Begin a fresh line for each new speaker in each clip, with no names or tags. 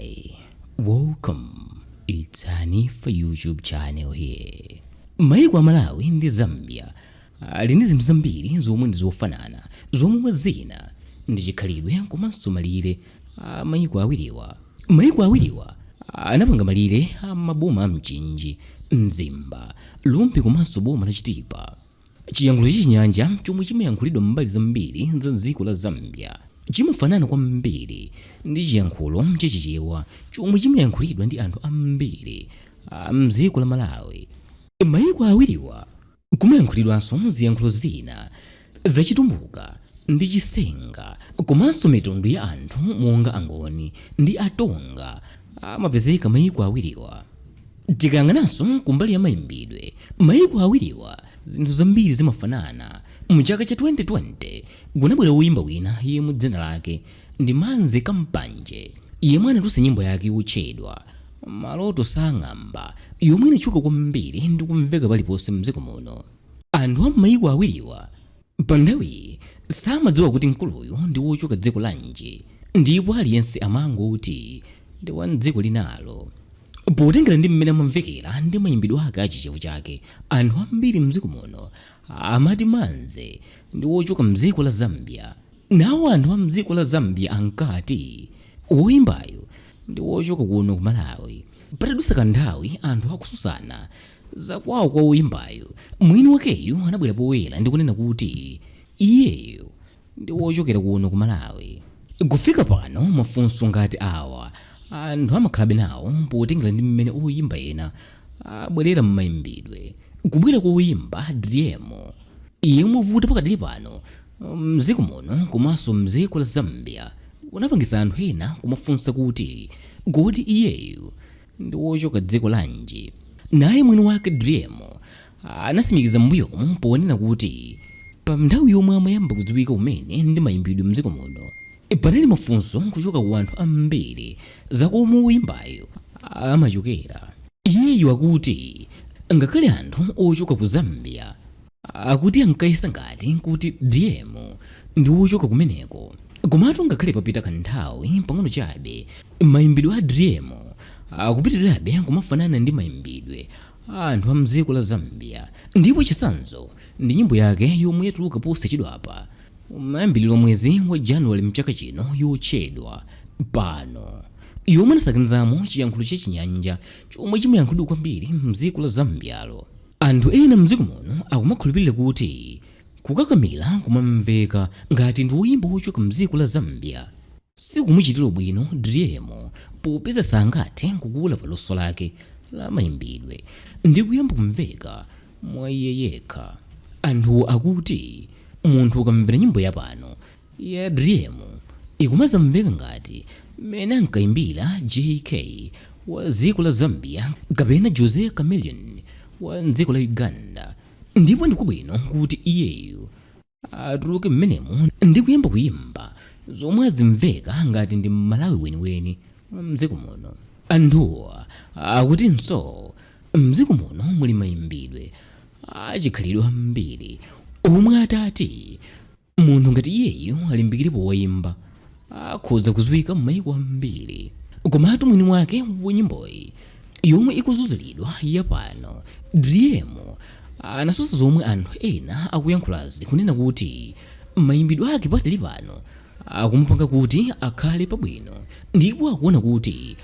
Hi, welcome. It's Hanifa YouTube channel here. Mayiko Malawi ndi Zambia ali ndi zinthu zambiri zomwe ndi zofanana, zomwe zina ndi chikhalidwe komanso malire mayiko awiriwa. Mayiko awiriwa anapanga malire mmaboma Mchinji, Mzimba, Rumphi komanso boma la Chitipa. Chiyankhulo cha Chinyanja chomwe chimayankhulidwa mbali zambiri za dziko la Zambia chimafanana kwambiri ndi chiyankhulo cha Chichewa chomwe chimayankhulidwa ndi anthu ambiri mdziko la Malawi. Mayiko awiriwa kumayankhulidwanso ziyankhulo zina zachitumbuka ndi chisenga komanso mitundu ya anthu monga angoni ndi atonga amapezeka mayiko awiriwa. Tikayang'ananso kumbali ya mayimbidwe, mayiko awiriwa zinthu zambiri zimafanana. Mchaka cha 2020 kunabwera woyimba wina yemwe dzina lake ndi Manze Kampanje, yemwe anatulutsa nyimbo yake yotchedwa Maloto Sang'amba, yomwe inachuka kwambiri ndi kumveka paliponse mdziko muno. Anthu a mayiko awiriwa pa nthawi samadziwa kuti mkuluyu ndi wochoka dziko lanji, ndipo aliyense amangoti ndi wa dziko linalo. Potengera ndi mmene amamvekera ndi mayimbidwe ake achichewa chake, anthu ambiri mdziko muno amati Manze ndi wochoka mdziko la Zambia. Nawo anthu a mdziko la Zambia ankati woyimbayo ndi wochoka kuno ku Malawi. Patadutsa kanthawi anthu akususana zakwawo kwa woyimbayo. Mwini wakeyu anabwera poyera ndi kunena kuti iyeyo ndi wochokera kuno ku Malawi. Kufika pano mafunso ngati awa anthu amakhalabe nawo potengera ndi mmene oyimba ena abwerera mmayimbidwe. Kubwera kwa oyimba Driemo yemwe vuta pakadali pano mdziko muno komanso mdziko la Zambia unapangisa anthu ena kumafunsa kuti kodi iyeyu ndi wochoka dziko lanji. Naye mwini wake Driemo anasimikiza mbuyomu ponena kuti pa nthawi yomwe amayamba kudziwika umene ndi mayimbidwe mdziko muno panali mafunso kuchoka ku anthu ambiri zakomwe woyimbayo amachokera. Iyeyu akuti ngakhale anthu ochoka ku Zambia akuti ankayesa ngati kuti Driemo ndi wochoka kumeneko. Komatu ngakhale papita kanthawi pang'ono chabe mayimbidwe a Driemo akupitirirabe kumafanana ndi mayimbidwe anthu a mdziko la Zambia. Ndipo chisanzo ndi nyimbo yake yomwe yatuluka posachedwapa mayambiriro mwezi wa Januwale mchaka chino yotchedwa Pano, yomwe anasakanizamo chiyankhulo cha Chinyanja chomwe chimayankhulidwa kwambiri mdziko la Zambialo. Anthu ena mdziko muno akumakhulupirira kuti kukakamira kumamveka ngati ndi woyimba wochoka mdziko la Zambia sikumuchitira bwino Driemo, popeza sangathe kukula pa luso lake la mayimbidwe ndi kuyamba kumveka mwa iye yekha. Anthu akuti munthu ukamvera nyimbo ya pano ya Driemo ikumazamveka ngati mmene ankayimbira JK wa dziko la Zambia kapena Jose Chameleone wa dziko la Uganda. Ndipo ndikubwino kuti iyeyu atuluke mmenemu ndi kuyamba kuyimba zomwe azimveka ngati ndi Malawi weniweni mdziko muno. Anthuwa akutinso mdziko muno muli mayimbidwe achikhalidwe ambiri omwe atati munthu ngati iyeyu alimbikiripo woyimba akhoza kudziwika m'mayiko ambiri. Komatu mwini wake wonyimboyi yomwe ikuzuzulidwa yapano Driemo anasunsa zomwe anthu ena akuyankhulazi kunena kuti mayimbidwe ake padali pano akumupanga kuti akhale pabwino, ndipo akuona kuti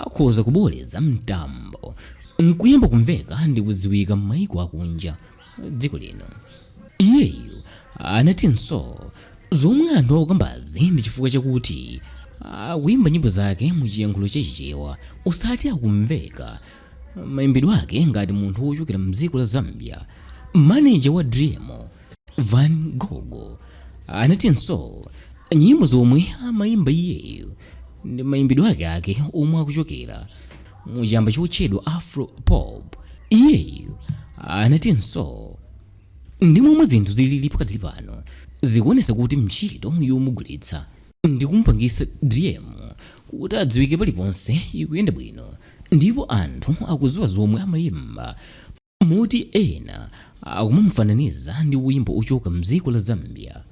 akhoza kuboleza mtambo nkuyamba kumveka ndi kudziwika m'mayiko akunja dziko lino. Iyeyu anatinso zomwe anthu akukambazi ndi chifukwa chakuti akuyimba nyimbo zake muchiyankhulo cha Chichewa osati akumveka mayimbidwe ake ngati munthu wochokera mdziko la Zambia. Manager wa Driemo Van Gogo anatinso nyimbo zomwe amayimba iyeyu ndi mayimbidwe ake omwe akuchokera muchamba chotchedwa Afro Pop. Iyeyu anatinso ndi momwe zinthu zilili pakadali pano zikuonesa kuti ntchito yomugulitsa ndi kumupangisa Driemo kuti adziwike paliponse ikuyenda bwino, ndipo anthu akudziwa zomwe amayimba moti ena akumamufananiza ndi woyimba ochoka mdziko la Zambia.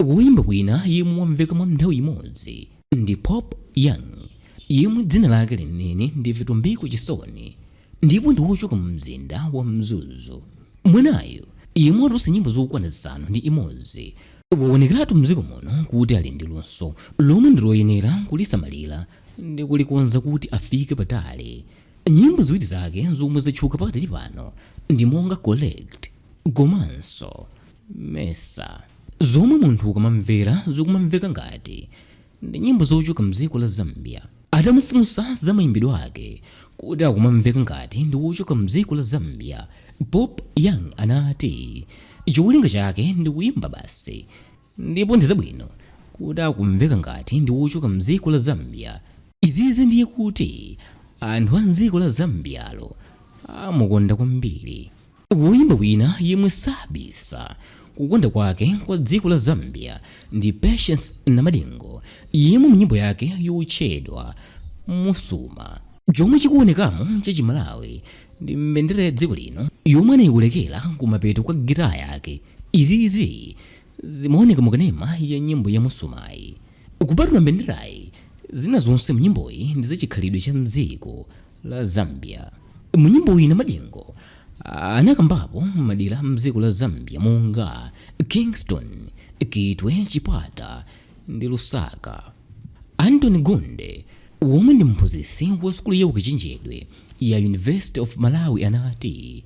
Woyimba wina yemwe wamveka mwa nthawi imodzi ndi Pop Young yemwe dzina lake linene ndi Vitumbiko Chisoni, ndipo ndi wochoka mu mzinda wa Mzuzu. Mwanayo yemwe watulutsa nyimbo zokwana zisanu ndi imodzi waonekeratu mdziko muno kuti ali ndi luso lomwe ndi loyenera kulisamalira ndi kulikonza kuti afike patali. Nyimbo ziwiri zake zomwe zatchuka pakadali pano ndi monga Collect, komanso Mesa, zomwe munthu ukamamvera zikumamveka ngati ndi nyimbo zochoka mdziko la Zambia. Atamufunsa za mayimbidwe ake kuti akumamveka ngati ndi wochoka mdziko la Zambia, Pop Young anati cholinga chake ndi kuyimba basi, ndipo ndi zabwino kuti akumveka ngati ndi wochoka mdziko la Zambia. Izizi ndiye kuti anthu a mdziko la Zambialo amukonda kwambiri. Woyimba wina yemwe sabisa kukonda kwake kwa dziko la Zambia ndi Patience Namadingo, yemwe nyimbo yake yotchedwa Musuma, chomwe chikuonekamo cha Malawi ndi mbendera ya dziko lino yomwe anayikulekera kumapeto kwa gitara yake. Izizi zimaoneka mukanema ya nyimbo ya Musumayi. Kupatula mbenderayi, zina zonse mnyimboyi ndi za chikhalidwe cha mdziko la Zambia. Munyimbo iyi Namadingo anakambapo madera mdziko la Zambia monga Kingston, Kitwe, Chipata ndi Lusaka. Anthony Gonde, womwe ndi mphunzitsi wa sukulu ya ukachenjedwe ya University of Malawi, anati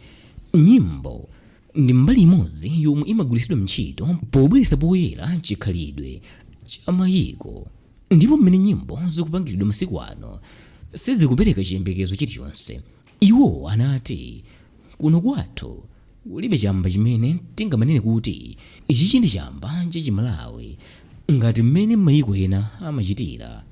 nyimbo ndi mbali imodzi yomwe imagwiritsidwa ntchito pobweretsa poyera chikhalidwe cha Mayiko, ndipo mmene nyimbo zikupangiridwa masiku ano sizikupereka chiyembekezo chilichonse. Iwo anati kuno kwathu kulibe chamba chimene tingamanene kuti ichi ndi chamba cha Chimalawi ngati mmene Mayiko ena amachitira.